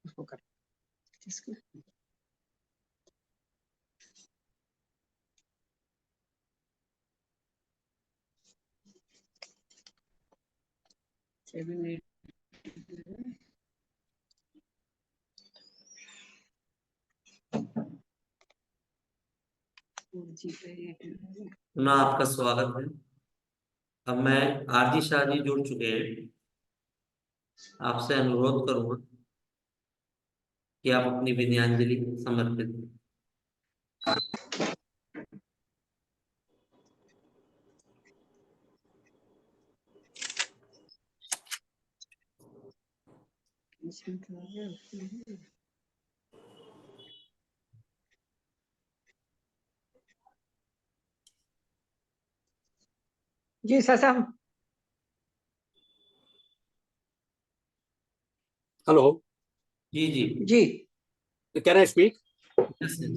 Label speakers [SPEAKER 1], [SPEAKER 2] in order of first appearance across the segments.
[SPEAKER 1] उसको कर किसको
[SPEAKER 2] ना आपका स्वागत है। अब मैं आरजी शाह जी जुड़ चुके हैं। आपसे अनुरोध करूंगा कि आप अपनी विनयाञ्जलि समर्पित करें।
[SPEAKER 1] जी ससम।
[SPEAKER 3] हेलो
[SPEAKER 2] जी जी
[SPEAKER 1] जी
[SPEAKER 3] can I speak?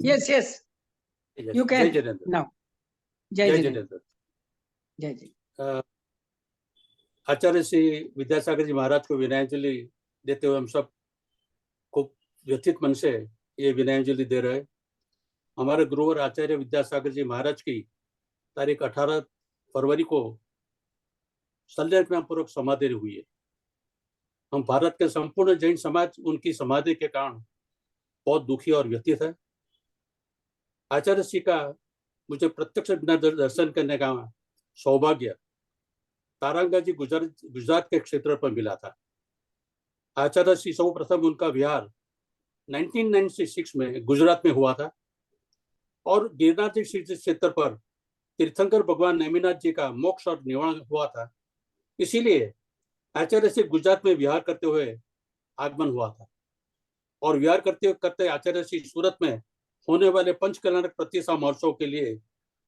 [SPEAKER 1] Yes yes you
[SPEAKER 3] जय
[SPEAKER 1] कैन
[SPEAKER 3] जिनेंद्र।
[SPEAKER 1] नाउ। जय
[SPEAKER 3] जय
[SPEAKER 1] जिनेंद्र।
[SPEAKER 3] जिनेंद्र।
[SPEAKER 1] जय जी।
[SPEAKER 3] आचार्य श्री विद्यासागर जी महाराज को विनयाञ्जलि देते हुए हम सब खूब व्यथित मन से ये विनयाञ्जलि दे रहे हैं। हमारे गुरुवर आचार्य विद्यासागर जी महाराज की तारीख 18 फरवरी को संध्यापूर्वक समाधि हुई है। हम भारत के संपूर्ण जैन समाज उनकी समाधि के कारण बहुत दुखी और व्यथित है। आचार्य श्री का मुझे प्रत्यक्ष दर्शन करने का सौभाग्य तारंगा जी गुजरात के क्षेत्र पर मिला था। आचार्य श्री सर्वप्रथम उनका विहार 1996 में गुजरात में हुआ था और गिरनार जी क्षेत्र पर तीर्थंकर भगवान नेमिनाथ जी का मोक्ष और निवारण हुआ था। इसीलिए आचार्य श्री गुजरात में विहार करते हुए आगमन हुआ था और विहार करते करते आचार्य श्री सूरत में होने वाले पंचकल्याणक प्रतिष्ठा महोत्सव के लिए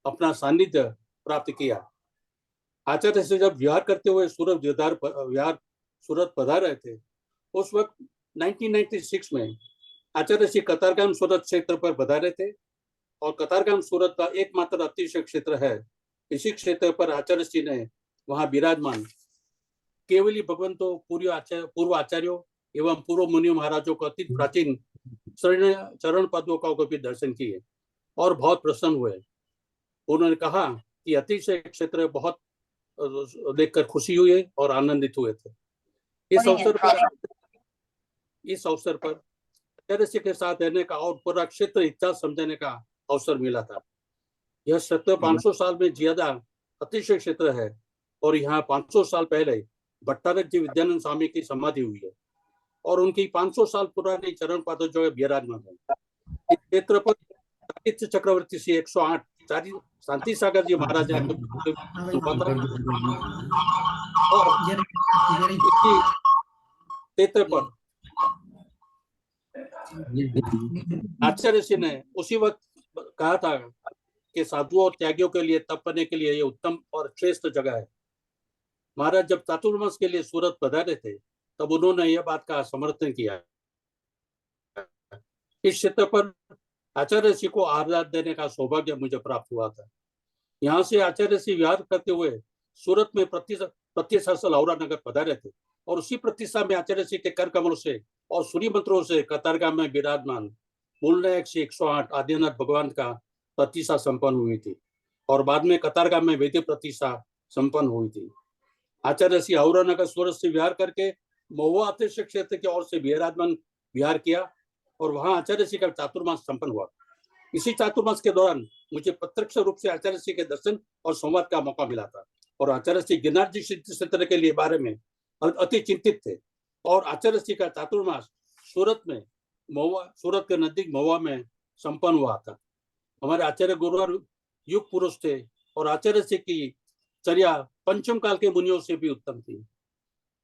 [SPEAKER 3] अपना सानिध्य प्राप्त किया। आचार्य श्री जब विहार करते हुए सूरत पधार रहे थे उस वक्त 1996 में आचार्य श्री कतारगाम सूरत क्षेत्र पर पधारे थे और कतारगाम सूरत का एकमात्र अतिशय क्षेत्र है। इसी क्षेत्र पर आचार्य श्री ने वहां विराजमान केवली भगवंतों पूर्व आचार्यों एवं पूर्व मुनि महाराजों को अति प्राचीन चरण पदों का भी दर्शन किए और बहुत प्रसन्न हुए। उन्होंने कहा कि अतिशय क्षेत्र बहुत देखकर खुशी हुई और आनंदित हुए थे। इस अवसर पर आचार्य श्री के साथ रहने का और पूरा क्षेत्र इतिहास समझने का अवसर मिला था। यह क्षेत्र 500 साल में ज्यादा अतिशय क्षेत्र है और यहाँ 500 साल पहले भट्टारक जी विद्यानंद स्वामी की समाधि हुई है और उनकी 500 साल पुरानी चरण पाद जो है विराजमान है। इस क्षेत्र पर साहित्य चक्रवर्ती श्री 108 शांति सागर जी महाराज क्षेत्र पर आचार्य श्री ने उसी वक्त कहा था कि साधुओं और त्यागियों के लिए तप करने के लिए ये उत्तम और श्रेष्ठ जगह है। महाराज जब चातुर्मास के लिए सूरत पधारे थे तब उन्होंने यह बात का समर्थन किया। इस क्षेत्र पर आचार्य श्री को आराध देने का सौभाग्य मुझे प्राप्त हुआ था। यहाँ से आचार्य श्री विहार करते हुए सूरत में प्रतिष्ठा लौरा नगर पधारे थे और उसी प्रतिष्ठा में आचार्य श्री के कर कमल से और सूर्य मंत्रों से कतारगाम में विराजमान मूलनायक श्री 108 आदिनाथ भगवान का प्रतिष्ठा संपन्न हुई थी और बाद में कतारगाम में वैदिक प्रतिष्ठा संपन्न हुई थी। आचार्य श्री औरा नगर सूरत से विहार करके महुआ अतिशय क्षेत्र की ओर से विराजमान विहार किया और वहां आचार्य श्री का चातुर्मास संपन्न हुआ। इसी चातुर्मास के दौरान मुझे प्रत्यक्ष रूप से आचार्य श्री के दर्शन और संवाद का मौका मिला था और आचार्य श्री गिरनार जी क्षेत्र के लिए बारे में अति चिंतित थे और आचार्य श्री का चातुर्मास सूरत के नजदीक महुआ में संपन्न हुआ था। हमारे आचार्य गुरुवर युग पुरुष थे और आचार्य श्री की चर्या पंचम काल के मुनियों से भी उत्तम थी।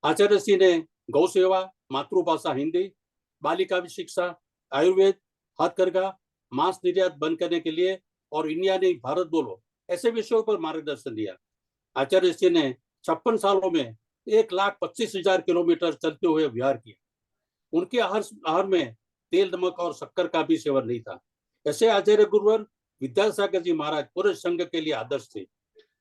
[SPEAKER 3] आचार्य श्री ने गौ सेवा, मातृभाषा हिंदी, बालिका की शिक्षा, आयुर्वेद, हथकरघा, मांस निर्यात बंद करने के लिए और इंडिया ने भारत बोलो ऐसे विषयों पर मार्गदर्शन दिया। आचार्य श्री ने 56 सालों में 1,25,000 किलोमीटर चलते हुए विहार किया। उनके आहार में तेल, नमक और शक्कर का भी सेवन नहीं था। ऐसे आचार्य गुरुवर विद्यासागर जी महाराज पूरे संघ के लिए आदर्श थे।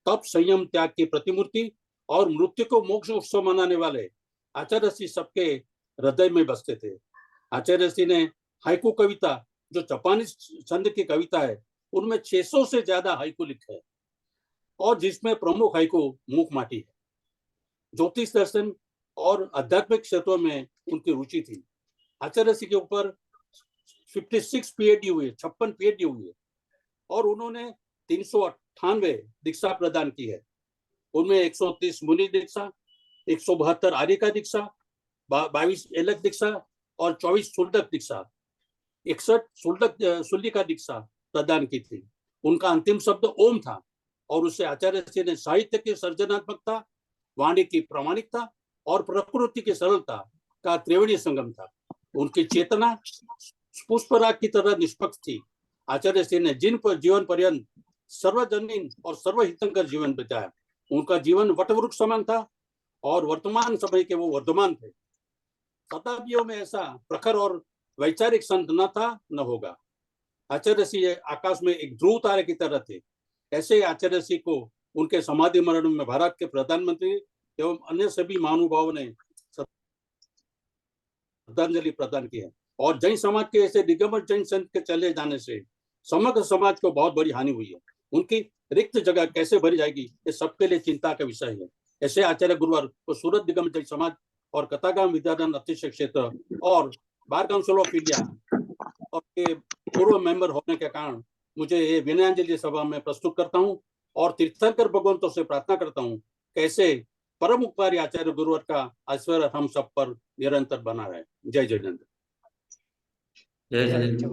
[SPEAKER 3] तप, संयम, त्याग की प्रतिमूर्ति और मृत्यु को मोक्ष उत्सव मनाने वाले आचार्य श्री सबके हृदय में बसते थे। आचार्य श्री ने हाइकू कविता, जो जापानीज छंद की कविता है, उनमें 600 से ज्यादा हाइकू लिखे हैं, और जिसमें प्रमुख हाइकू मूकमाटी है। ज्योतिष दर्शन और आध्यात्मिक क्षेत्रों में उनकी रुचि थी। आचार्य श्री के ऊपर 56 पीएचडी हुई है, 56 पीएचडी हुई है, और उन्होंने 398 दीक्षा प्रदान की है। उनमें 130 मुनि दीक्षा, 172 आर्य का दीक्षा, 22 एलक दीक्षा और 24 शुल्क दीक्षा, 61 शुल्लिका दीक्षा प्रदान की थी। उनका अंतिम शब्द ओम था, और उससे आचार्य श्री ने साहित्य की सर्जनात्मकता, वाणी की प्रामाणिकता और प्रकृति की सरलता का त्रिवेणी संगम था। उनकी चेतना पुष्पराग की तरह निष्पक्ष थी। आचार्य श्री ने जिन पर जीवन पर्यंत सर्वजनीन और सर्वहितंकर जीवन बिताया, उनका जीवन वटवृक्ष समान था, और वर्तमान समय के वो वर्धमान थे। शताब्दियों में ऐसा प्रखर और वैचारिक संत न था, न होगा। आचार्य श्री आकाश में एक ध्रुव तारे की तरह थे। ऐसे आचार्य श्री को उनके समाधि मरण में भारत के प्रधानमंत्री एवं अन्य सभी महानुभावों ने श्रद्धांजलि प्रदान की है। और जैन समाज के ऐसे दिगंबर जैन संत के चले जाने से समग्र समाज को बहुत बड़ी हानि हुई है। उनकी रिक्त जगह कैसे भरी जाएगी, ये सबके लिए चिंता का विषय है। ऐसे आचार्य गुरुवार को सूरत दिगंबर जैन समाज और कतागाम विद्यादान अध्यक्ष क्षेत्र और बार काउंसिल ऑफ इंडिया और के पूर्व मेंबर होने के कारण मुझे ये विनयाञ्जलि सभा में प्रस्तुत करता हूँ, और तीर्थंकर भगवंतों से प्रार्थना करता हूँ कैसे परम उपकारी आचार्य गुरुवर का आशीर्वाद हम सब पर निरंतर बना रहे। जय जिनेंद्र।
[SPEAKER 2] जय जिनेंद्र।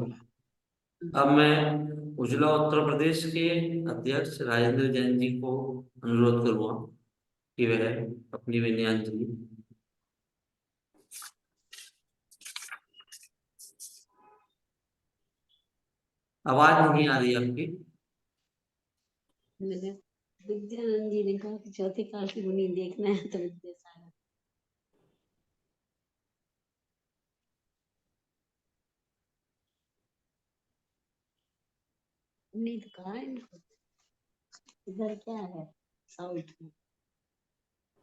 [SPEAKER 2] अब मैं उजला उत्तर प्रदेश के अध्यक्ष राजेंद्र जैन जी को अनुरोध करूंगा कि वह अपनी विनयाञ्जलि। आवाज नहीं आ रही आपकी।
[SPEAKER 4] विद्यानंद जी ने कहा कि चौथे काल की मुनि देखना है तो विद्यासागर। नहीं तो कहा इनको, इधर क्या है साउथ में।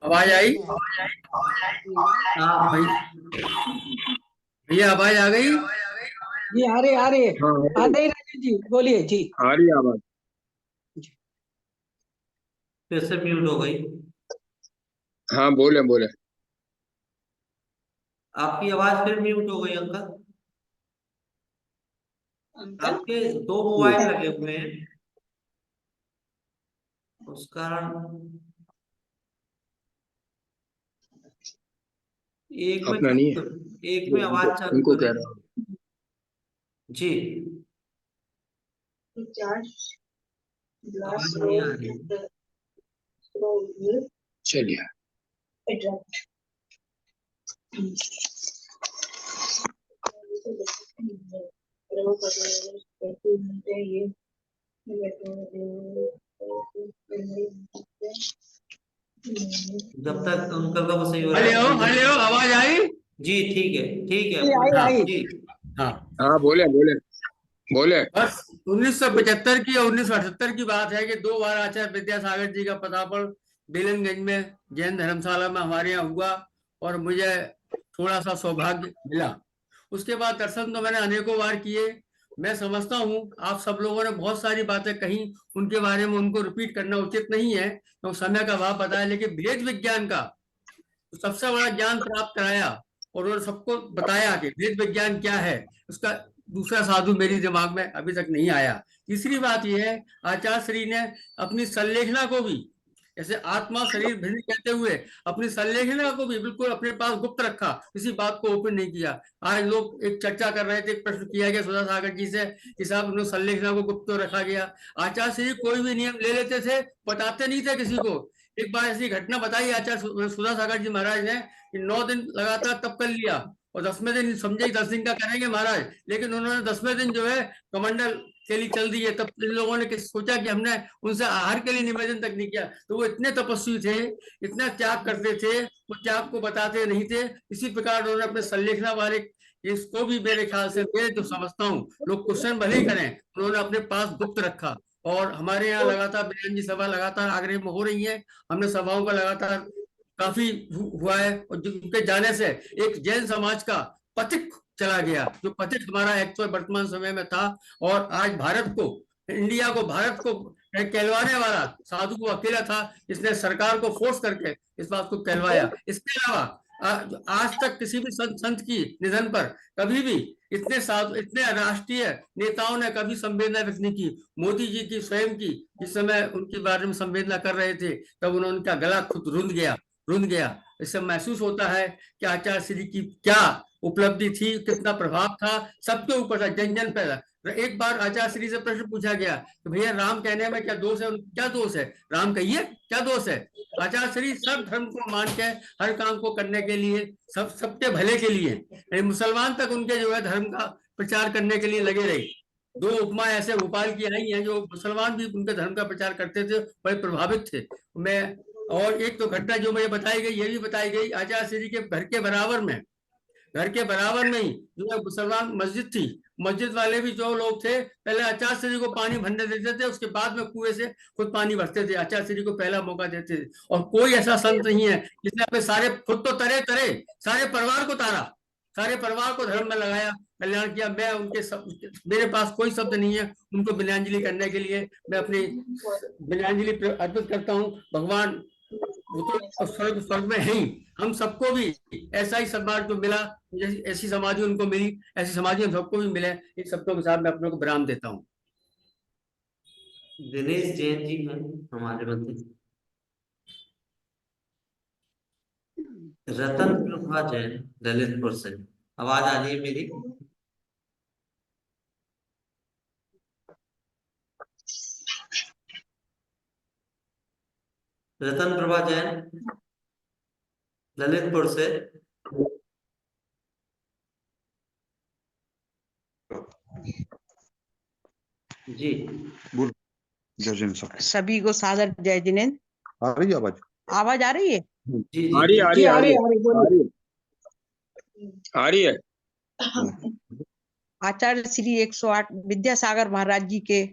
[SPEAKER 5] आवाज आई?
[SPEAKER 2] हाँ
[SPEAKER 5] भैया आवाज आ गई?
[SPEAKER 1] जी आ रहे
[SPEAKER 6] हाँ,
[SPEAKER 1] आ रहे राजेश जी, बोलिए जी।
[SPEAKER 6] आ रही है आवाज।
[SPEAKER 2] फिर से म्यूट हो गई
[SPEAKER 6] हाँ बोले बोले।
[SPEAKER 2] आपकी आवाज, फिर म्यूट हो गई अंकल। आपके 2 मोबाइल लगे हुए हैं, उस कारण
[SPEAKER 6] अपना नहीं है,
[SPEAKER 2] एक में आवाज चालू
[SPEAKER 6] उनको
[SPEAKER 2] करें।
[SPEAKER 6] कह रहा हूँ।
[SPEAKER 2] जी आवाज नहीं आ रही।
[SPEAKER 6] चलिए
[SPEAKER 2] जब तक अंकल का वो सही हो रहा
[SPEAKER 5] हेलो
[SPEAKER 2] है।
[SPEAKER 5] हेलो, आवाज आई?
[SPEAKER 2] जी ठीक है
[SPEAKER 1] आई आई।
[SPEAKER 2] जी।
[SPEAKER 5] हाँ,
[SPEAKER 6] हाँ बोले बोले बोले।
[SPEAKER 5] बस 1975 की और 1978 की बात है कि 2 बार आचार्य विद्यासागर जी का पदार्पण बेलनगंज में जैन धर्मशाला में हमारे यहाँ हुआ, और मुझे थोड़ा सा सौभाग्य मिला। उसके बाद दर्शन तो मैंने अनेकों बार किए। मैं समझता हूँ आप सब लोगों ने बहुत सारी बातें कही, उनके बारे में उनको रिपीट करना उचित नहीं है, तो समय का अभाव बताया। लेकिन वेद विज्ञान का सबसे बड़ा ज्ञान प्राप्त कराया, और उन्होंने सबको बताया कि वेद विज्ञान क्या है। उसका दूसरा साधु मेरे दिमाग में अभी तक नहीं आया। तीसरी बात यह है, आचार्य श्री ने अपनी संलेखना को भी, जैसे आत्मा शरीर भिन्न कहते हुए, अपनी संलेखना को भी बिल्कुल अपने पास गुप्त रखा, किसी बात को ओपन नहीं किया। आज लोग एक चर्चा कर रहे थे, एक प्रश्न किया गया सुधा सागर जी से कि साहब उन्होंने संलेखना को गुप्त रखा गया। आचार्य श्री कोई भी नियम ले लेते थे, बताते नहीं थे किसी को। एक बार ऐसी घटना बताई आचार्य सुधा सागर जी महाराज ने कि 9 दिन लगातार तप कर लिया, और 10वें दिन समझे 10 दिन का करेंगे महाराज, लेकिन उन्होंने 10वें दिन जो है कमंडल के लिए चल दिए। तब इन लोगों ने सोचा कि हमने उनसे आहार के लिए निवेदन तक नहीं किया। तो वो इतने तपस्वी थे, इतना त्याग करते थे, वो त्याग को बताते नहीं थे। इसी प्रकार उन्होंने अपने संलेखना वाले इसको भी मेरे ख्याल से, मैं जो समझता हूँ, लोग क्वेश्चन भले ही करें, उन्होंने अपने पास गुप्त रखा। और हमारे यहाँ लगातार विनयन जी सभा लगातार आगरे में हो रही है, हमने सभाओं का लगातार काफी हुआ है, और उनके जाने से एक जैन समाज का पथिक चला गया, जो पथिक हमारा एक्चुअल वर्तमान समय में था। और आज भारत को, इंडिया को, भारत को कहलवाने वाला साधु को अकेला था, इसने सरकार को फोर्स करके इस बात को कहलवाया। इसके अलावा आज तक किसी भी संत की निधन पर कभी भी इतने साधु, इतने राष्ट्रीय नेताओं ने कभी संवेदना व्यक्त नहीं की। मोदी जी की स्वयं की, जिस समय उनके बारे में संवेदना कर रहे थे, तब उन्होंने उनका गला खुद रुंध गया। इससे महसूस होता है कि आचार्य श्री की क्या उपलब्धि थी, कितना प्रभाव था, सबके ऊपर था, जन जन पे। एक बार आचार्य श्री से प्रश्न पूछा गया कि भैया राम कहने में क्या दोष है? क्या दोष है? राम कहिए क्या दोष है? आचार्य श्री सब धर्म को मान के हर काम को करने के लिए, सबके भले के लिए, मुसलमान तक उनके जो है धर्म का प्रचार करने के लिए लगे रहे। दो उपमा ऐसे भोपाल की आई हैं जो मुसलमान भी उनके धर्म का प्रचार करते थे, बड़े प्रभावित थे। मैं और एक तो घटना जो मुझे बताई गई, ये भी बताई गई, आचार्य श्री के घर के बराबर में ही जो है मुसलमान मस्जिद थी। मस्जिद वाले भी जो लोग थे, पहले आचार्य श्री को पानी भरने देते थे, उसके बाद में कुएं से खुद पानी भरते थे। आचार्य श्री को पहला मौका देते थे। और कोई ऐसा संत नहीं है जिसने अपने सारे, खुद तो तरे सारे परिवार को तारा, सारे परिवार को धर्म में लगाया, कल्याण किया। मैं उनके मेरे पास कोई शब्द नहीं है उनको विनयान्जलि करने के लिए। मैं अपनी विनयान्जलि अर्पित करता हूँ। भगवान वो तो स्वर्ग में है ही, हम सबको भी ऐसा ही सम्मान जो मिला, ऐसी समाधि उनको मिली, ऐसी समाधि हम सबको भी मिले। इन शब्दों के साथ मैं अपने को विराम देता हूँ।
[SPEAKER 2] दिनेश जैन जी हैं हमारे मध्य। रतन प्रभा जैन ललितपुर से। आवाज आ रही है मेरी? रतन प्रभा जैन ललितपुर से। जी
[SPEAKER 7] बोल। जय जैन साहब।
[SPEAKER 8] सभी को सादर जय जिनेंद्र।
[SPEAKER 7] आ रही है आवाज?
[SPEAKER 8] आवाज आ रही है?
[SPEAKER 2] जी
[SPEAKER 6] आ रही है, आ रही है, आ रही है,
[SPEAKER 1] बोलिए।
[SPEAKER 6] आ रही है।
[SPEAKER 8] आचार्य श्री 108 विद्यासागर महाराज जी के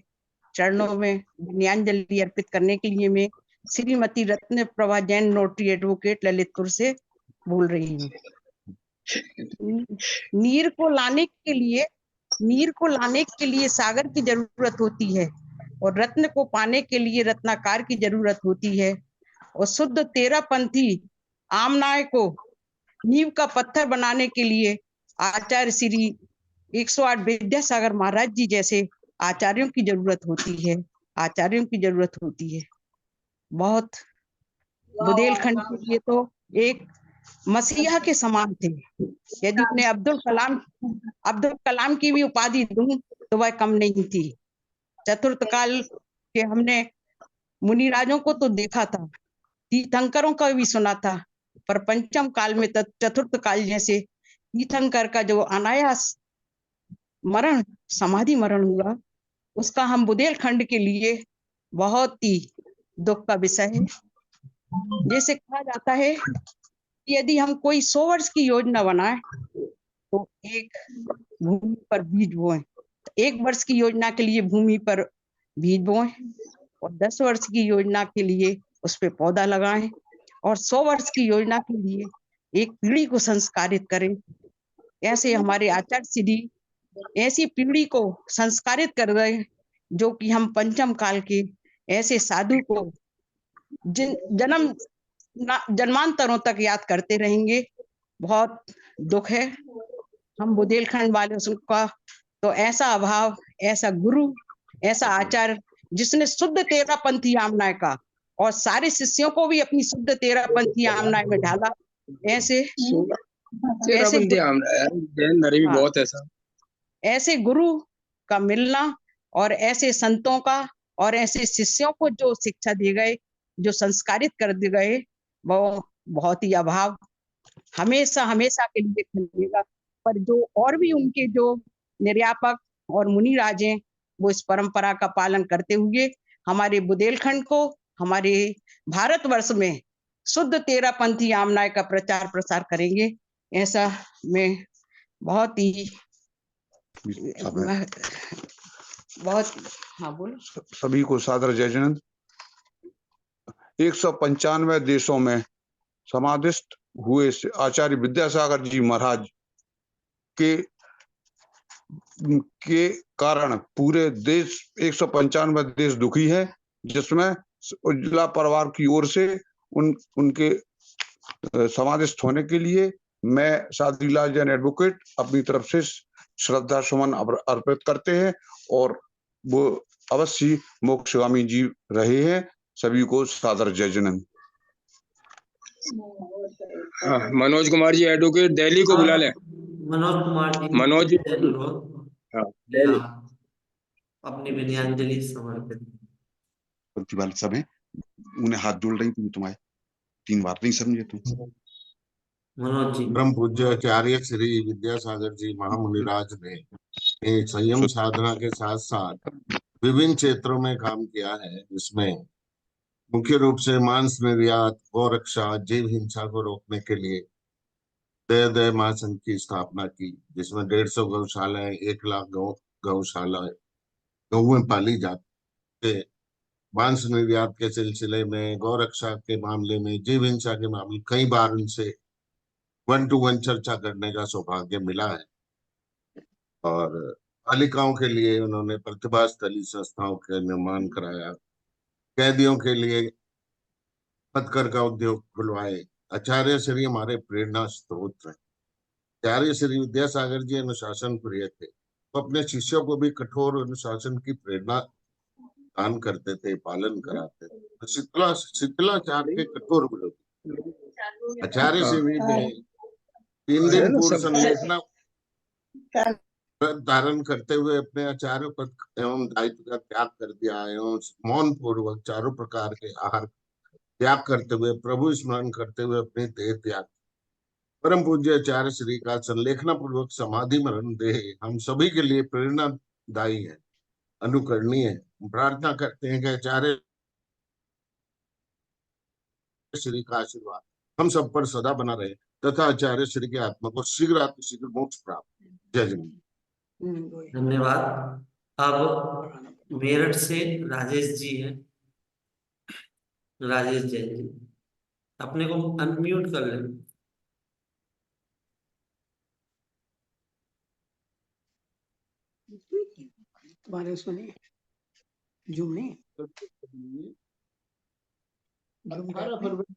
[SPEAKER 8] चरणों में विनयान्जलि अर्पित करने के लिए मैं श्रीमती रत्न प्रभा जैन नोटरी एडवोकेट ललितपुर से बोल रही हूँ। नीर को लाने के लिए सागर की जरूरत होती है, और रत्न को पाने के लिए रत्नाकार की जरूरत होती है। और शुद्ध तेरापंथी आमनाय को नींव का पत्थर बनाने के लिए आचार्य श्री 108 विद्यासागर महाराज जी जैसे आचार्यों की जरूरत होती है। बहुत बुंदेलखंड के लिए तो एक मसीहा के समान थे। यदि उन्हें अब्दुल कलाम की भी उपाधि दूं तो वह कम नहीं थी। चतुर्थ काल के हमने मुनिराजों को तो देखा था, तीर्थंकरों का भी सुना था, पर पंचम काल में चतुर्थ काल जैसे तीर्थंकर का जो अनायास समाधि मरण हुआ, उसका हम बुंदेलखंड के लिए बहुत ही दुख का विषय है। जैसे कहा जाता है कि यदि हम कोई 100 वर्ष की योजना बनाए तो एक भूमि पर बीज बोएं, 1 वर्ष की योजना के लिए भूमि पर बीज बोएं, और 10 वर्ष की योजना के लिए उस पे पौधा लगाएं, और 100 वर्ष की योजना के लिए एक पीढ़ी को संस्कारित करें। ऐसे हमारे आचार्य श्री ऐसी पीढ़ी को संस्कारित कर रहे, जो कि हम पंचम काल के ऐसे साधु को जन्मांतरों तक याद करते रहेंगे। बहुत दुख है हम बुंदेलखंड वाले का, तो ऐसा अभाव, ऐसा गुरु, ऐसा आचार्य जिसने शुद्ध तेरापंथी आमनाय का और सारे शिष्यों को भी अपनी शुद्ध तेरापंथी आमनाय में ढाला, ऐसे
[SPEAKER 6] बहुत ऐसा
[SPEAKER 8] ऐसे गुरु का मिलना और ऐसे संतों का और ऐसे शिष्यों को जो शिक्षा दे गए, जो संस्कारित कर दिए गए, वो बहुत ही अभाव हमेशा के लिए मिलेगा। पर जो और भी उनके जो निर्यापक और मुनिराज हैं, वो इस परंपरा का पालन करते हुए हमारे बुंदेलखंड को, हमारे भारतवर्ष में शुद्ध तेरापंथी आमनाय का प्रचार प्रसार करेंगे। ऐसा मैं बहुत हाँ बोलो।
[SPEAKER 7] सभी को सादर जय जिनेंद्र। 195 देशों में समाधिस्थ हुए आचार्य विद्यासागर जी महाराज के के कारण पूरे देश 195 देश दुखी है, जिसमें उज्ज्वला परिवार की ओर से उनके समाधिस्थ होने के लिए मैं शादीलाल जैन एडवोकेट अपनी तरफ से श्रद्धा सुमन अर्पित करते हैं और वो अवश्य मोक्षगामी जी रहे हैं। सभी को सादर जय जिनेंद्र।
[SPEAKER 6] हाँ, मनोज कुमार जी एडवोकेट दिल्ली को बुला लें।
[SPEAKER 2] मनोज कुमार जी,
[SPEAKER 6] मनोज जी।
[SPEAKER 2] से अनुरोध
[SPEAKER 6] हाँ,
[SPEAKER 2] कि आप अपनी विनयाञ्जलि समर्पित।
[SPEAKER 7] प्रतिपाल सब है, उन्हें हाथ जोड़ रही थी, तुम्हारे 3 बार नहीं समझे तुम।
[SPEAKER 2] मनोज जी।
[SPEAKER 9] परम पूज्य आचार्य श्री विद्यासागर जी महामुनिराज ने एक संयम साधना के साथ साथ विभिन्न क्षेत्रों में काम किया है, जिसमें मुख्य रूप से मांस निर्यात, गौरक्षा, जीव हिंसा को रोकने के लिए दया महासंघ की स्थापना की, जिसमें 150 गौशालाएं, 1 लाख गौशालाएं गौएं पाली जाती है। मांस निर्यात के सिलसिले में, गौरक्षा के मामले में, जीव हिंसा के मामले कई बार उनसे 1 to 1 चर्चा करने का सौभाग्य मिला है। और बालिकाओं के लिए उन्होंने प्रतिभा स्थली संस्थाओं का निर्माण कराया, कैदियों के लिए हथकरघा उद्योग खुलवाए। आचार्य श्री हमारे प्रेरणा स्रोत हैं। आचार्य श्री विद्यासागर जी अनुशासन प्रिय थे, वो अपने शिष्यों को भी कठोर अनुशासन की प्रेरणा दान करते थे, पालन कराते थे। शीतलाचार के कठोर विरोधी आचार्य श्री ने 3 दिन पूर्व संलेखना धारण करते हुए अपने आचार्य पद एवं दायित्व का त्याग कर दिया एवं मौन पूर्वक चारों प्रकार के आहार त्याग करते हुए, प्रभु स्मरण करते हुए अपनी देह त्याग। परम पूज्य आचार्य श्री का संलेखना पूर्वक समाधि मरण देह हम सभी के लिए प्रेरणादायी है, अनुकरणीय है। प्रार्थना करते हैं कि आचार्य श्री का आशीर्वाद हम सब पर सदा बना रहे तथा आचार्य श्री के आत्मा को शीघ्र अतिशीघ्र मोक्ष प्राप्त। जय जय।
[SPEAKER 2] धन्यवाद। अब मेरठ से राजेश जी हैं, राजेश जैन जी, अपने को अनम्यूट कर लें।
[SPEAKER 1] तुम्हारे सुनिए जूम नहीं
[SPEAKER 10] 18 फरवरी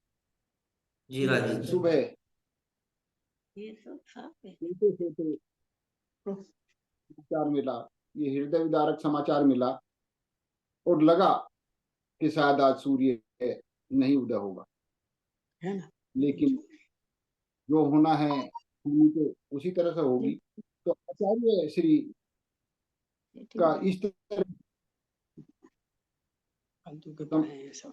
[SPEAKER 2] जी राजेश जी।
[SPEAKER 10] सुबह
[SPEAKER 4] ये सब साफ है।
[SPEAKER 10] समाचार मिला, ये हृदय विदारक समाचार मिला और लगा कि शायद आज सूर्य नहीं उदय होगा,
[SPEAKER 1] है ना,
[SPEAKER 10] लेकिन जो होना है तो उसी तरह से होगी। तो आचार्य श्री का इस तरह
[SPEAKER 1] फालतू के पढ़े हैं सब।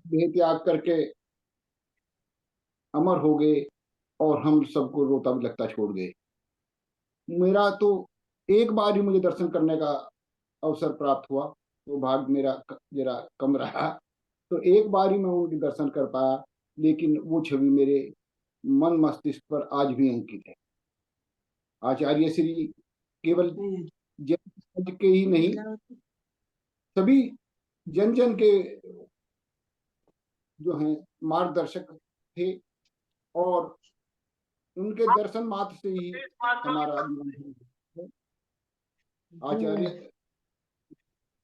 [SPEAKER 10] देह त्याग करके अमर हो गए और हम सबको रोता भी लगता छोड़ गए। मेरा तो एक बार ही मुझे दर्शन करने का अवसर प्राप्त हुआ, तो भाग्य मेरा जरा कम रहा, तो एक बार ही मैं उनके दर्शन कर पाया, लेकिन वो छवि मेरे मन मस्तिष्क पर आज भी अंकित है। आचार्य श्री केवल जन के ही नहीं, सभी जन जन के जो हैं मार्गदर्शक थे और उनके दर्शन मात्र से ही हमारा जीवन है। आचार्य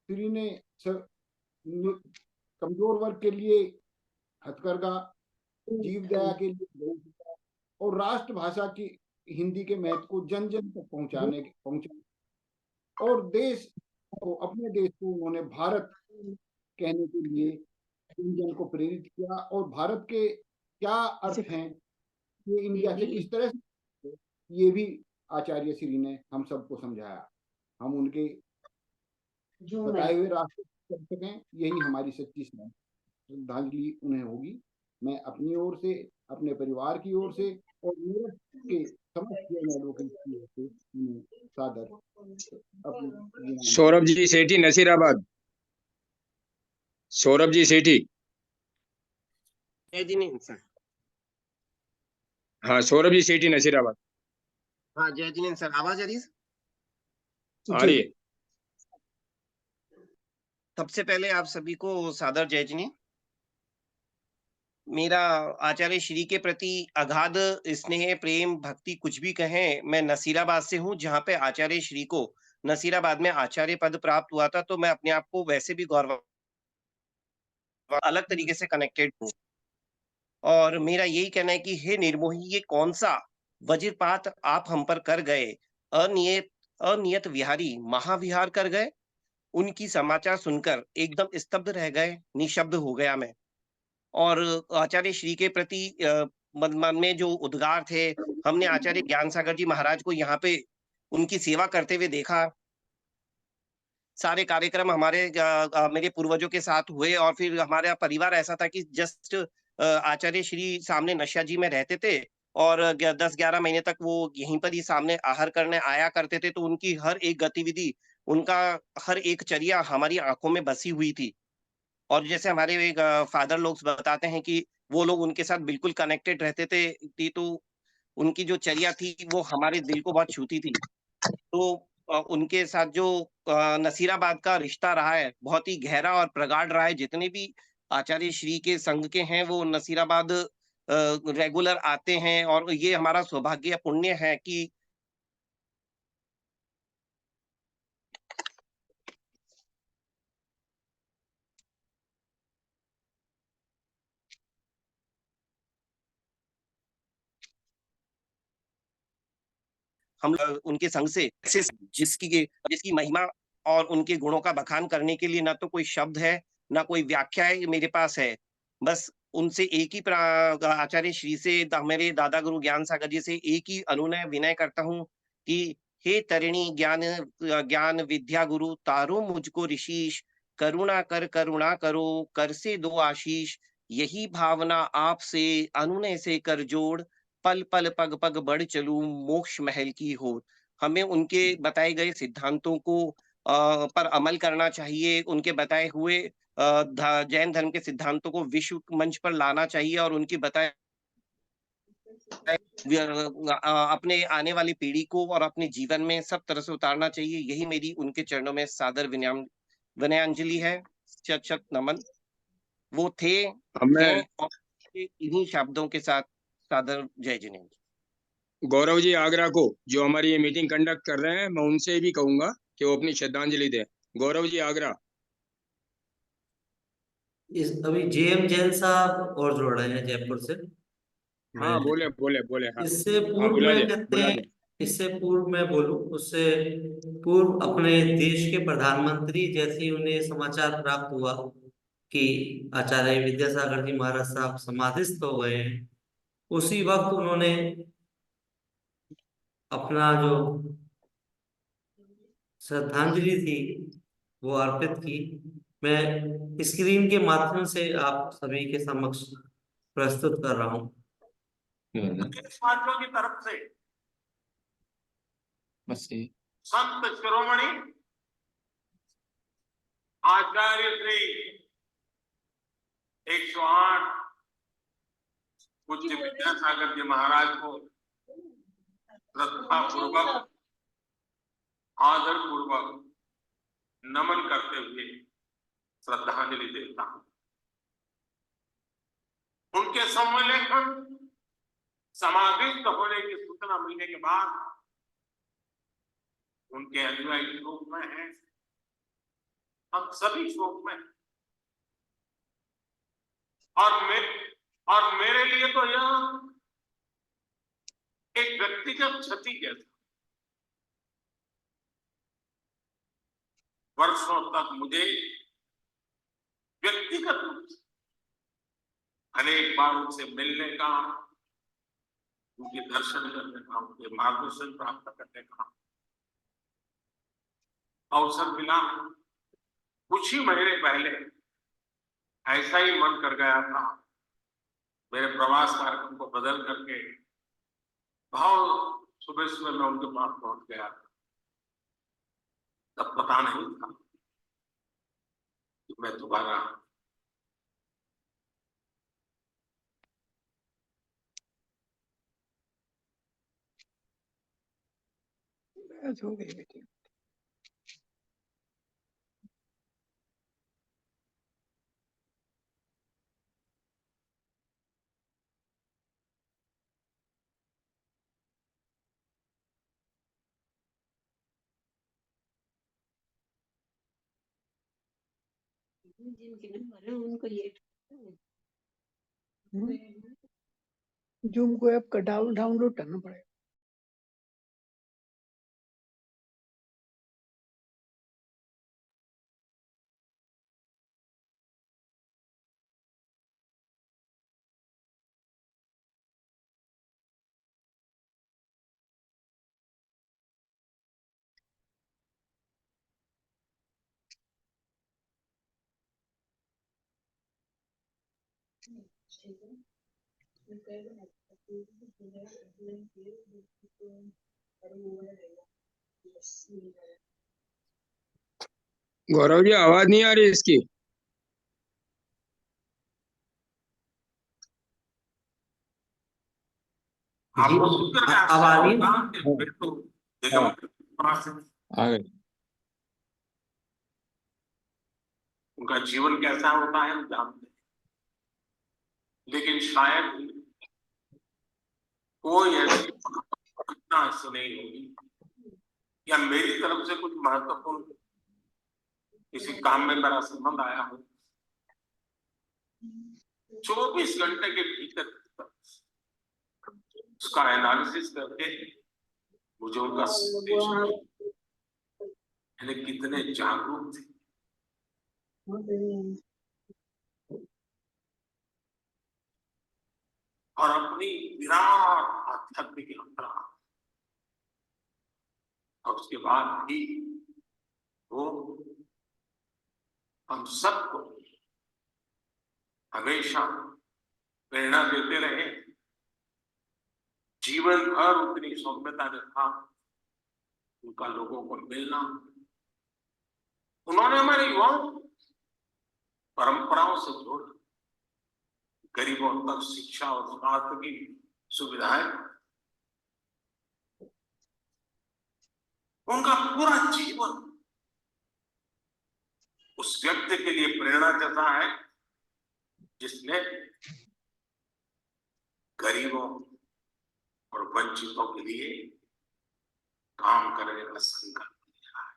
[SPEAKER 10] श्री ने कमजोर वर्ग के लिए हथकरघा, जीव दया के लिए और राष्ट्रभाषा की हिंदी के महत्व को जन जन तक पहुंचाने और देश को, अपने देश को उन्होंने भारत कहने के लिए जन जन को प्रेरित किया और भारत के क्या अर्थ हैं, ये इंडिया से किस तरह से, ये भी आचार्य श्री ने हम सबको समझाया। हम उनके बताए हुए रास्ते चल सकें, यही हमारी सच्ची श्रद्धांजलि उन्हें होगी। मैं अपनी ओर से, अपने परिवार की ओर से और मेरठ के समस्त एडवोकेट की ओर से सादर
[SPEAKER 6] सौरभ जी सेठी नसीराबाद। सौरभ जी सेठी।
[SPEAKER 11] जय जिनेंद्र सर।
[SPEAKER 6] हाँ, सौरभ जी सेठी नसीराबाद।
[SPEAKER 11] हाँ जय जिनेंद्र सर, आवाज आ रही है?
[SPEAKER 6] आ रही है।
[SPEAKER 11] सबसे पहले आप सभी को सादर जय जिनेंद्र। मेरा आचार्य श्री के प्रति अगाध स्नेह, प्रेम, भक्ति कुछ भी कहें, मैं नसीराबाद से हूँ, जहाँ पे आचार्य श्री को नसीराबाद में आचार्य पद प्राप्त हुआ था, तो मैं अपने आप को वैसे भी गौरव अलग तरीके से कनेक्टेड हूँ। और मेरा यही कहना है कि हे निर्मोही, ये कौन-सा वज्रपात आप हम पर कर गए? अनियत अनियत विहारी महाविहार कर गए? उनकी समाचार सुनकर एकदम स्तब्ध रह गए, निःशब्द हो गया मैं। और आचार्य श्री के प्रति मन मन में जो उद्गार थे, हमने आचार्य ज्ञान सागर जी महाराज को यहाँ पे उनकी सेवा करते हुए देखा। सारे कार्यक्रम हमारे मेरे पूर्वजों के साथ हुए और फिर हमारा परिवार ऐसा था कि जस्ट आचार्य श्री सामने नशा जी में रहते थे और 10-11 महीने तक वो यहीं पर ही सामने आहार करने आया करते थे, तो उनकी हर एक गतिविधि, उनका हर एक चर्या हमारी आँखों में बसी हुई थी। और जैसे हमारे एक फादर लोग बताते हैं कि वो लोग उनके साथ बिल्कुल कनेक्टेड रहते थे, तो उनकी जो चर्या थी वो हमारे दिल को बहुत छूती थी। तो उनके साथ जो नसीराबाद का रिश्ता रहा है, बहुत ही गहरा और प्रगाढ़ रहा है। जितने भी आचार्य श्री के संघ के हैं, वो नसीराबाद रेगुलर आते हैं और ये हमारा सौभाग्य पुण्य है कि हम उनके संग से जिसकी जिसकी महिमा और उनके गुणों का बखान करने के लिए ना तो कोई शब्द है, ना कोई व्याख्या है मेरे पास है। बस उनसे एक ही आचार्य श्री से मेरे दादा गुरु ज्ञान सागर जी से एक ही अनुनय विनय करता हूँ कि हे तरिणी ज्ञान ज्ञान विद्या गुरु, तारो मुझको ऋषिश, करुणा करो, कर से दो आशीष, यही भावना आपसे अनुनय से कर जोड़, पल पल पग पग बढ़ चलूं मोक्ष महल की ओर। हमें उनके बताए गए सिद्धांतों को पर अमल करना चाहिए। उनके बताए हुए जैन धर्म के सिद्धांतों को विश्व मंच पर लाना चाहिए और उनकी बताए अपने आने वाली पीढ़ी को और अपने जीवन में सब तरह से उतारना चाहिए। यही मेरी उनके चरणों में सादर विनयांजलि है। शत शत नमन। वो थे,
[SPEAKER 6] हमें
[SPEAKER 11] हैं और इन्हीं शब्दों के साथ सादर जय जिनेन्द्र।
[SPEAKER 6] गौरव जी आगरा को जो हमारी ये मीटिंग कंडक्ट कर रहे हैं, मैं उनसे भी कहूंगा कि वो अपनी श्रद्धांजलि दें। गौरव जी आगरा।
[SPEAKER 2] इस अभी जेएम जैन साहब और जुड़ रहे हैं जयपुर से।
[SPEAKER 6] हाँ
[SPEAKER 2] मैं
[SPEAKER 6] बोले बोले बोले। हाँ
[SPEAKER 2] इससे
[SPEAKER 6] हाँ,
[SPEAKER 2] पूर्व
[SPEAKER 6] बुला
[SPEAKER 2] में
[SPEAKER 6] दे
[SPEAKER 2] कहते
[SPEAKER 6] बुला
[SPEAKER 2] हैं,
[SPEAKER 6] दे।
[SPEAKER 2] इससे पूर्व मैं बोलूं, उससे पूर्व अपने देश के प्रधानमंत्री जैसे ही उन्हें समाचार प्राप्त हुआ कि आचार्य विद्यासागर जी महाराज साहब समाधिस्थ हो गए हैं, उसी वक्त उन्होंने अपना जो श्रद्धांजलि थी वो अर्पित की। मैं स्क्रीन के माध्यम से आप सभी के समक्ष प्रस्तुत कर रहा हूँ।
[SPEAKER 12] पार्टियों की तरफ से संत शिरोमणि आचार्य श्री 108 पूज्य विद्यासागर जी महाराज को श्रद्धा पूर्वक आदर पूर्वक नमन करते हुए श्रद्धांजलि देता हूं। उनके सम्मेलन समाधिस्थ होने की सूचना मिलने के बाद उनके अनुयायी शोक में हैं, हम सभी शोक में। और मेरे लिए तो यह एक व्यक्तिगत क्षति जैसा। वर्षों तक मुझे व्यक्तिगत रूप से अनेक बार उनसे मिलने का, उनके दर्शन करने का, उनके मार्गदर्शन प्राप्त करने का अवसर मिला। कुछ ही महीने पहले ऐसा ही मन कर गया था, मेरे प्रवास कार्यक्रम को बदल करके बहुत सुबह सुबह मैं उनके पास पहुंच गया। तब पता नहीं था कि मैं दोबारा
[SPEAKER 1] हो गई बेटी।
[SPEAKER 4] जिनके नंबर है उनको ये
[SPEAKER 1] जूम को ऐप का डाउनलोड करना पड़ेगा।
[SPEAKER 6] गौरव जी आवाज नहीं आ रही इसकी।
[SPEAKER 12] आपको सुनकर मैं
[SPEAKER 2] अब आ रही है?
[SPEAKER 12] आश्चर्य होता कि फिर तो दिगंबर
[SPEAKER 6] आ गई।
[SPEAKER 12] उनका जीवन कैसा होता है हम जानते हैं, लेकिन शायद कोई ऐसी घटना ऐसी नहीं होगी या मेरी तरफ से कुछ महत्वपूर्ण किसी काम में मेरा संबंध आया हो 24 घंटे के भीतर उसका एनालिसिस करके मुझे उनका संदेश यानी कितने जागरूक थे, और अपनी विराट आध्यात्मिक यात्रा और उसके बाद भी वो हम सबको हमेशा प्रेरणा देते रहे। जीवन भर उतनी सौम्यता रखा, उनका लोगों को मिलना। उन्होंने हमारे युवाओं को परंपराओं से जोड़ा, गरीबों तक शिक्षा और स्वास्थ्य की सुविधाएं। उनका पूरा जीवन उस व्यक्ति के लिए प्रेरणा जैसा है जिसने गरीबों और वंचितों के लिए काम करने का संकल्प लिया है।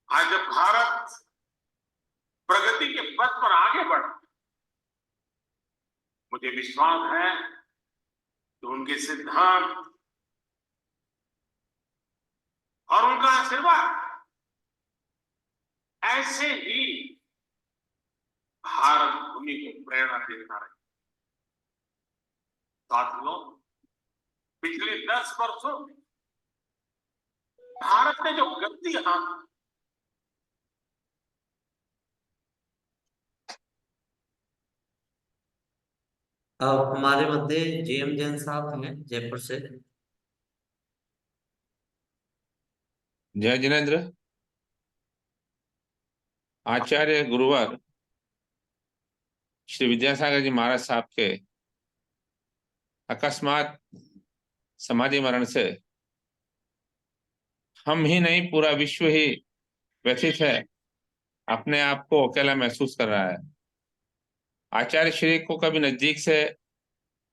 [SPEAKER 12] आज जब भारत प्रगति के पथ पर आगे बढ़ा, मुझे विश्वास है कि उनके सिद्धांत और उनका आशीर्वाद ऐसे ही भारत भूमि को प्रेरणा देता रहे। साथियों, पिछले 10 वर्षों में भारत ने जो गति हाथ
[SPEAKER 2] अब हमारे मध्य जेएम जैन साहब हैं जयपुर से।
[SPEAKER 13] जय जिनेन्द्र। आचार्य गुरुवर श्री विद्यासागर जी महाराज साहब के अकस्मात समाधि मरण से हम ही नहीं पूरा विश्व ही व्यथित है, अपने आप को अकेला महसूस कर रहा है। आचार्य श्री को कभी नजदीक से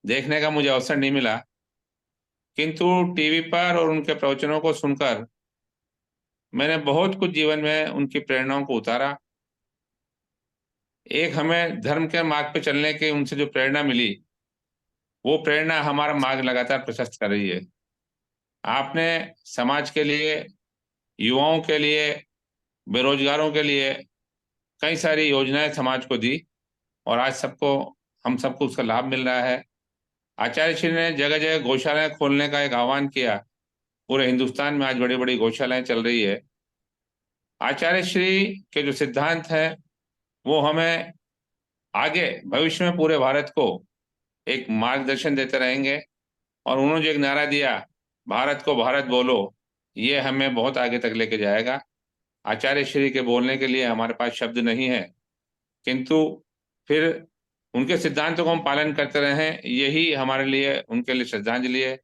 [SPEAKER 13] देखने का मुझे अवसर नहीं मिला, किंतु टीवी पर और उनके प्रवचनों को सुनकर मैंने बहुत कुछ जीवन में उनकी प्रेरणाओं को उतारा। एक हमें धर्म के मार्ग पे चलने की उनसे जो प्रेरणा मिली, वो प्रेरणा हमारा मार्ग लगातार प्रशस्त कर रही है। आपने समाज के लिए, युवाओं के लिए, बेरोजगारों के लिए कई सारी योजनाएं समाज को दी और आज हम सबको उसका लाभ मिल रहा है। आचार्य श्री ने जगह जगह गौशालाएं खोलने का एक आह्वान किया। पूरे हिंदुस्तान में आज बड़ी बड़ी गौशालाएं चल रही है। आचार्य श्री के जो सिद्धांत हैं वो हमें आगे भविष्य में पूरे भारत को एक मार्गदर्शन देते रहेंगे। और उन्होंने जो एक नारा दिया, भारत को भारत बोलो, ये हमें बहुत आगे तक लेके जाएगा। आचार्य श्री के बोलने के लिए हमारे पास शब्द नहीं है, किंतु फिर उनके सिद्धांतों को हम पालन करते रहें, यही हमारे लिए उनके लिए श्रद्धांजलि है,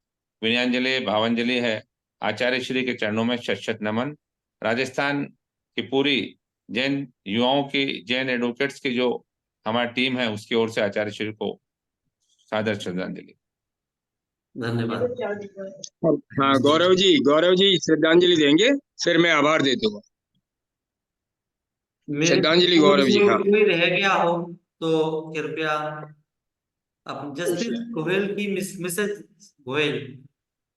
[SPEAKER 13] विनयाഞ്जलि, भावांजलि है। आचार्य श्री के चरणों में शत शत नमन। राजस्थान की पूरी जैन युवाओं की, जैन एडवोकेट्स की जो हमारी टीम है, उसकी ओर से आचार्य श्री को सादर श्रद्धांजलि।
[SPEAKER 2] धन्यवाद।
[SPEAKER 6] हाँ गौरव जी श्रद्धांजलि देंगे, फिर मैं आभार देता हूँ। श्रद्धांजलि गौरव जी। हाँ,
[SPEAKER 2] कोई रह गया हो तो कृपया जसप्रीत गोयल की मिसेज गोयल,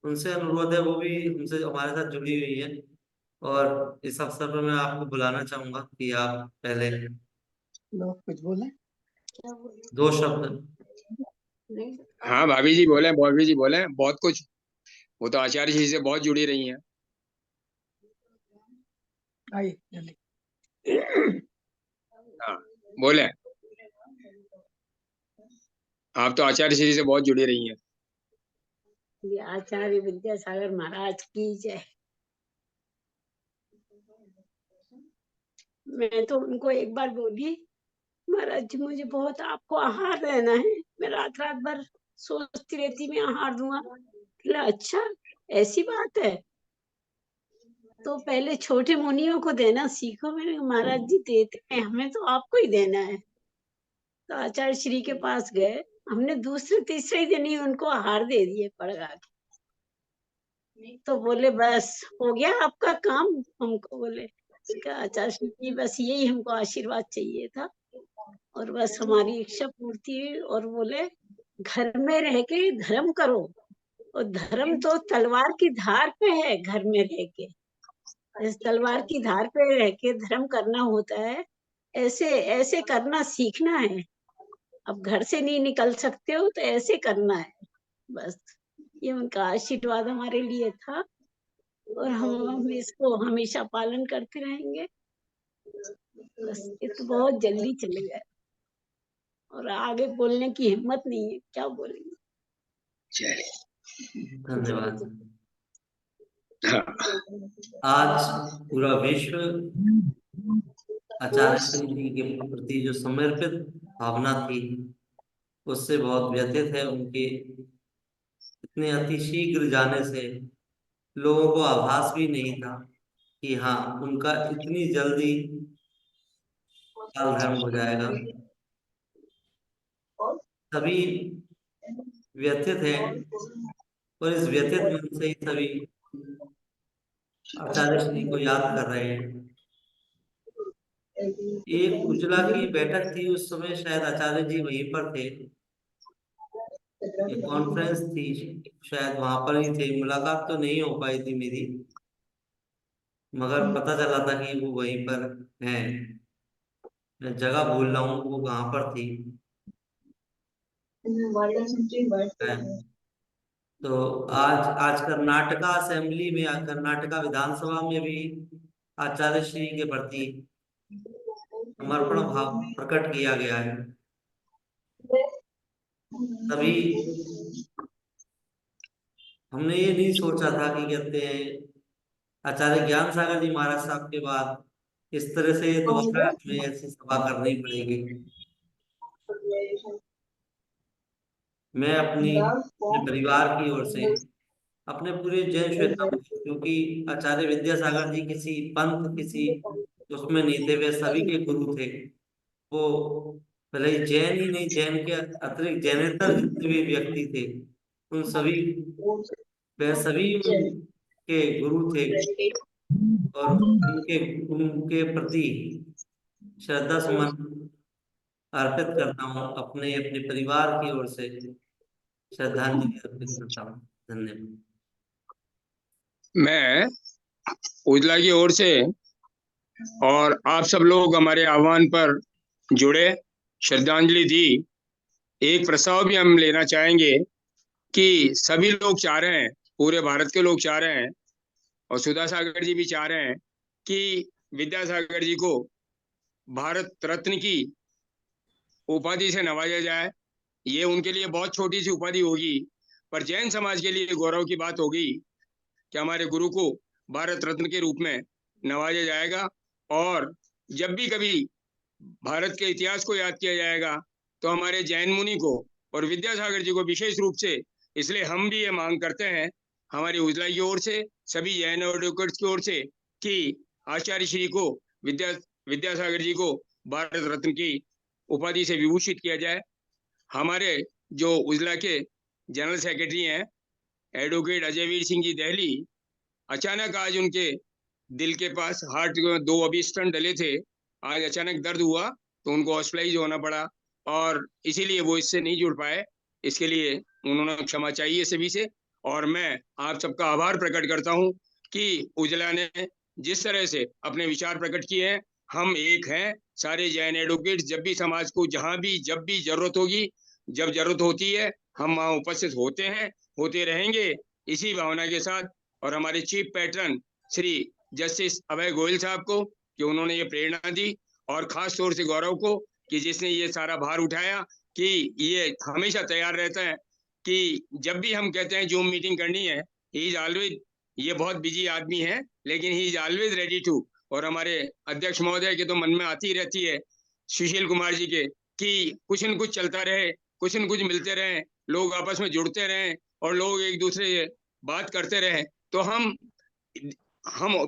[SPEAKER 2] उनसे अनुरोध है, वो भी हमसे हमारे साथ जुड़ी हुई है, और इस अवसर पर मैं आपको बुलाना चाहूंगा कि आप पहले
[SPEAKER 1] लोग कुछ बोले।
[SPEAKER 4] क्या बोले?
[SPEAKER 2] 2 शब्द।
[SPEAKER 4] नहीं,
[SPEAKER 6] हाँ भाभी जी बोले, भाभी जी बोले बहुत कुछ। वो तो आचार्य जी से बहुत जुड़ी रही हैं।
[SPEAKER 1] आइए जल्दी।
[SPEAKER 6] हाँ बोले, आप तो आचार्य जी से बहुत जुड़ी रही हैं।
[SPEAKER 4] ये आचार्य विद्यासागर महाराज की जय। मैं तो उनको एक बार बोली, महाराज जी मुझे बहुत आपको आहार देना है। मैं रात रात भर सोचती रहती मैं आहार दूंगा। अच्छा ऐसी बात है, तो पहले छोटे मुनियों को देना सीखो। मैंने कहा, महाराज जी देते हैं, हमें तो आपको ही देना है। तो आचार्य श्री के पास गए, हमने दूसरे तीसरे ही दिन ही उनको आहार दे दिए पड़गा के। तो बोले बस हो गया आपका काम। हमको बोले आचार्य श्री जी बस यही हमको आशीर्वाद चाहिए था और बस हमारी इच्छा पूर्ति हुई। और बोले घर में रह के धर्म करो, और धर्म तो तलवार की धार पे है। घर में रह के इस तलवार की धार पे रह के धर्म करना होता है, ऐसे ऐसे करना सीखना है। अब घर से नहीं निकल सकते हो तो ऐसे करना है। बस ये उनका आशीर्वाद हमारे लिए था और हम इसको हमेशा पालन करते रहेंगे। बस ये तो बहुत जल्दी चले गए और आगे बोलने की हिम्मत नहीं है, क्या बोलेंगे।
[SPEAKER 2] धन्यवाद।
[SPEAKER 6] हाँ,
[SPEAKER 2] आज पूरा विश्व आचार्य श्री जी के प्रति जो समर्पित भावना थी उससे बहुत व्यथित है। उनके इतने अतिशीघ्र जाने से लोगों को आभास भी नहीं था कि हाँ उनका इतनी जल्दी काल धर्म हो जाएगा। सभी व्यथित हैं और इस व्यथित मन से ही सभी आचार्य श्री को याद कर रहे हैं। एक उजला की बैठक थी, उस समय शायद आचार्य जी वहीं पर थे। एक कॉन्फ्रेंस थी, शायद वहां पर ही थे। मुलाकात तो नहीं हो पाई थी मेरी, मगर पता चला था कि वो वहीं पर हैं। मैं जगह भूल रहा हूँ वो कहाँ पर थी। तो आज कर्नाटका असेंबली में, कर्नाटका विधानसभा में भी आचार्य श्री के प्रति समर्पण भाव प्रकट किया गया है। तभी हमने ये नहीं सोचा था कि कहते हैं आचार्य ज्ञान सागर जी महाराज साहब के बाद इस तरह से दोबारा हमें ऐसी सभा करनी पड़ेगी। मैं अपने परिवार की ओर से, अपने पूरे जैन श्वेता, क्योंकि आचार्य विद्यासागर जी किसी पंथ किसी उसमें नहीं थे, वे सभी के गुरु थे। वो भले ही जैन ही नहीं, जैन के अतिरिक्त जैनेतर जितने भी व्यक्ति थे उन सभी, वे सभी उनके गुरु थे। और उनके प्रति श्रद्धा सुमन अर्पित करता हूँ। अपने अपने परिवार की ओर से श्रद्धांजलि अर्पित करता हूँ। धन्यवाद।
[SPEAKER 6] मैं उजला की ओर से और आप सब लोग हमारे आह्वान पर जुड़े, श्रद्धांजलि दी। एक प्रस्ताव भी हम लेना चाहेंगे कि सभी लोग चाह रहे हैं, पूरे भारत के लोग चाह रहे हैं और सुधा सागर जी भी चाह रहे हैं कि विद्यासागर जी को भारत रत्न की उपाधि से नवाजा जाए। ये उनके लिए बहुत छोटी सी उपाधि होगी, पर जैन समाज के लिए गौरव की बात होगी कि हमारे गुरु को भारत रत्न के रूप में नवाजा जाएगा। और जब भी कभी भारत के इतिहास को याद किया जाएगा तो हमारे जैन मुनि को और विद्यासागर जी को विशेष रूप से, इसलिए हम भी ये मांग करते हैं हमारी उजला की ओर से, सभी जैन एडवोकेट्स की ओर से, कि आचार्य श्री को, विद्यासागर जी को भारत रत्न की उपाधि से विभूषित किया जाए। हमारे जो उजला के जनरल सेक्रेटरी हैं एडवोकेट अजयवीर सिंह जी दहली, अचानक आज उनके दिल के पास हार्ट 2 अभी स्टंट डले थे, आज अचानक दर्द हुआ तो उनको हॉस्पिटलाइज होना पड़ा और इसीलिए वो इससे नहीं जुड़ पाए। इसके लिए उन्होंने क्षमा चाहिए सभी से और मैं आप सबका आभार प्रकट करता हूं कि उजला ने जिस तरह से अपने विचार प्रकट किए हैं। हम एक हैं, सारे जैन एडवोकेट, जब भी समाज को जहां भी जब भी जरूरत होगी, जब जरूरत होती है, हम वहां उपस्थित होते हैं, होते रहेंगे इसी भावना के साथ। और हमारे चीफ पैटर्न श्री जस्टिस अभय गोयल साहब को कि उन्होंने ये प्रेरणा दी और खास तौर से गौरव को कि जिसने ये सारा भार उठाया कि ये हमेशा तैयार रहता है कि जब भी हम कहते हैं जूम मीटिंग करनी है, ही इज ऑलवेज, ये बहुत बिजी आदमी है लेकिन he is always ready to. और हमारे अध्यक्ष महोदय के तो मन में आती रहती है, सुशील कुमार जी के, कि कुछ न कुछ चलता रहे, कुछ न कुछ मिलते रहे, लोग आपस में जुड़ते रहें और लोग एक दूसरे से बात करते रहें। तो हम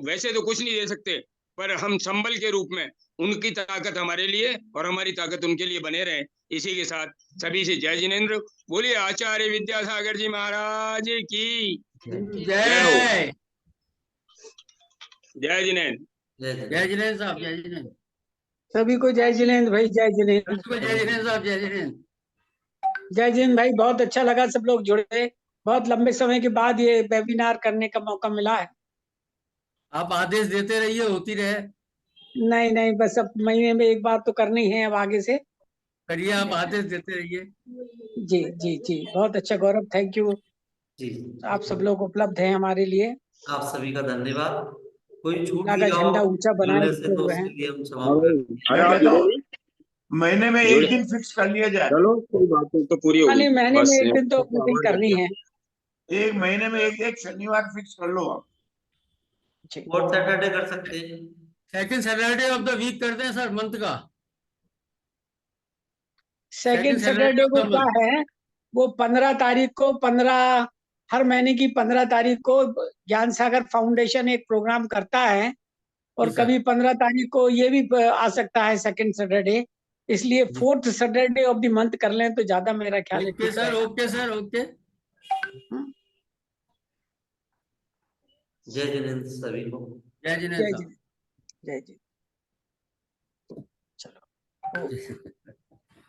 [SPEAKER 6] वैसे तो कुछ नहीं दे सकते, पर हम संबल के रूप में उनकी ताकत हमारे लिए और हमारी ताकत उनके लिए बने रहे। इसी के साथ सभी से जय जिनेंद्र। बोलिए आचार्य विद्यासागर जी महाराज की जय हो।
[SPEAKER 5] जय
[SPEAKER 6] जय जिनेंद्र।
[SPEAKER 5] जय जिनेंद्र साहब, जय जिनेंद्र
[SPEAKER 1] सभी को जय जिनेंद्र भाई, जय जिनेंद्र।
[SPEAKER 5] सबको जय जिनेंद्र साहब, जय जिनेंद्र।
[SPEAKER 1] जय जिनेंद्र भाई, बहुत अच्छा लगा सब लोग जुड़े, बहुत लंबे समय के बाद ये वेबिनार करने का मौका मिला है।
[SPEAKER 5] आप आदेश देते रहिए, होती रहे।
[SPEAKER 1] नहीं नहीं, बस अब महीने में एक बार तो करनी है अब आगे से।
[SPEAKER 5] करिए, आप आदेश देते रहिए।
[SPEAKER 1] जी जी जी, बहुत अच्छा गौरव, थैंक यू।
[SPEAKER 2] जी,
[SPEAKER 1] आप सब लोग उपलब्ध हैं हमारे लिए।
[SPEAKER 2] आप सभी का धन्यवाद। कोई छूट
[SPEAKER 1] उजला का
[SPEAKER 2] गया हो
[SPEAKER 1] झंडा ऊंचा बनाए
[SPEAKER 2] बोलने से तो
[SPEAKER 1] हुए
[SPEAKER 2] उसके
[SPEAKER 1] हैं।
[SPEAKER 2] लिए हम क्षमा
[SPEAKER 6] हाँ भाई,
[SPEAKER 2] प्रार्थी
[SPEAKER 6] अरे
[SPEAKER 2] हैं।
[SPEAKER 6] आप जुड़े,
[SPEAKER 12] महीने में
[SPEAKER 6] जुड़े।
[SPEAKER 12] एक दिन फिक्स कर लिया जाए।
[SPEAKER 6] चलो कोई बात नहीं, तो पूरी होगी।
[SPEAKER 1] महीने
[SPEAKER 6] बस
[SPEAKER 1] में एक दिन तो
[SPEAKER 6] सबका
[SPEAKER 1] मीटिंग
[SPEAKER 6] आभार
[SPEAKER 1] करनी
[SPEAKER 6] करते
[SPEAKER 1] है।
[SPEAKER 12] एक महीने में एक शनिवार फिक्स कर लो आप।
[SPEAKER 2] फोर्थ सैटरडे कर सकते हैं।
[SPEAKER 5] Second Saturday of the week करते हैं सर, मंथ का।
[SPEAKER 1] सेकंड
[SPEAKER 5] सेकंड
[SPEAKER 1] सैटरडे
[SPEAKER 5] ऑफ
[SPEAKER 1] को
[SPEAKER 5] द
[SPEAKER 1] क्या
[SPEAKER 5] मंथ।
[SPEAKER 1] है, वो 15 तारीख को, 15 हर महीने की 15 तारीख को ज्ञान सागर फाउंडेशन एक प्रोग्राम करता है और
[SPEAKER 5] जी सर।
[SPEAKER 1] कभी 15 तारीख को ये भी आ सकता है सेकंड सैटरडे, इसलिए
[SPEAKER 5] जी।
[SPEAKER 1] Fourth Saturday of the month कर लें तो ज्यादा मेरा ख्याल है
[SPEAKER 5] ओके
[SPEAKER 1] ठीक
[SPEAKER 5] सर,
[SPEAKER 1] रहेगा।
[SPEAKER 5] Okay sir, okay.
[SPEAKER 2] जय जिनेंद्र सभी को।
[SPEAKER 5] जय जिनेंद्र
[SPEAKER 1] जय
[SPEAKER 5] साहब।
[SPEAKER 1] जी, जय जी। चलो।
[SPEAKER 5] जी।